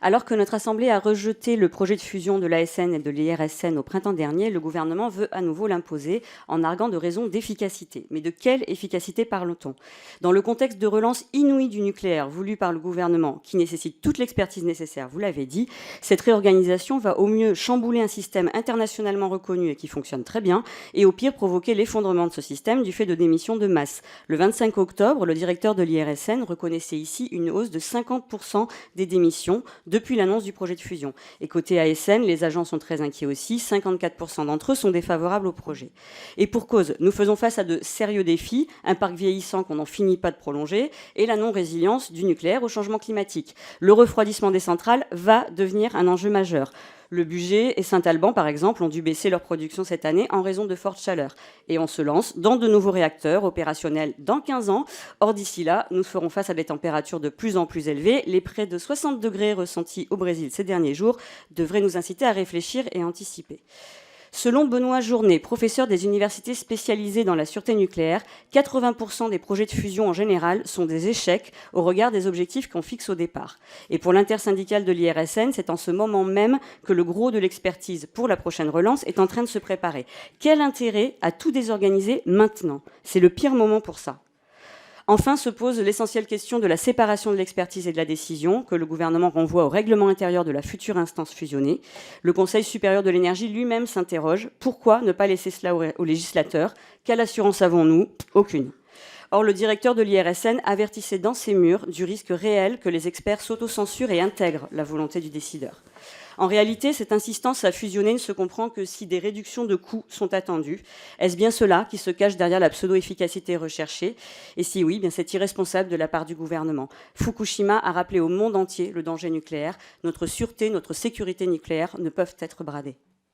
Alors que notre Assemblée a rejeté le projet de fusion de l'ASN et de l'IRSN au printemps dernier, le gouvernement veut à nouveau l'imposer en arguant de raisons d'efficacité. Mais de quelle efficacité parle-t-on? Dans le contexte de relance inouïe du nucléaire voulu par le gouvernement, qui nécessite toute l'expertise nécessaire, vous l'avez dit, cette réorganisation va au mieux chambouler un système internationalement reconnu et qui fonctionne très bien, et au pire provoquer l'effondrement de ce système du fait de démissions de masse. Le 25 octobre, le directeur de l'IRSN reconnaissait ici une hausse de 50% des démissions depuis l'annonce du projet de fusion. Et côté ASN, les agents sont très inquiets aussi, 54% d'entre eux sont défavorables au projet. Et pour cause, nous faisons face à de sérieux défis, un parc vieillissant qu'on n'en finit pas de prolonger, et la non-résilience du nucléaire au changement climatique. Le refroidissement des centrales va devenir un enjeu majeur. Le Bugey et Saint-Alban, par exemple, ont dû baisser leur production cette année en raison de fortes chaleurs. Et on se lance dans de nouveaux réacteurs opérationnels dans 15 ans. Or, d'ici là, nous ferons face à des températures de plus en plus élevées. Les près de 60 degrés ressentis au Brésil ces derniers jours devraient nous inciter à réfléchir et anticiper. Selon Benoît Journet, professeur des universités spécialisées dans la sûreté nucléaire, 80% des projets de fusion en général sont des échecs au regard des objectifs qu'on fixe au départ. Et pour l'intersyndicale de l'IRSN, c'est en ce moment même que le gros de l'expertise pour la prochaine relance est en train de se préparer. Quel intérêt à tout désorganiser maintenant? C'est le pire moment pour ça. Enfin se pose l'essentielle question de la séparation de l'expertise et de la décision, que le gouvernement renvoie au règlement intérieur de la future instance fusionnée. Le Conseil supérieur de l'énergie lui-même s'interroge. Pourquoi ne pas laisser cela aux législateurs? Quelle assurance avons-nous? Aucune. Or, le directeur de l'IRSN avertissait dans ses murs du risque réel que les experts s'autocensurent et intègrent la volonté du décideur. En réalité, cette insistance à fusionner ne se comprend que si des réductions de coûts sont attendues. Est-ce bien cela qui se cache derrière la pseudo-efficacité recherchée? Et si oui, bien c'est irresponsable de la part du gouvernement. Fukushima a rappelé au monde entier le danger nucléaire. Notre sûreté, notre sécurité nucléaire ne peuvent être bradées.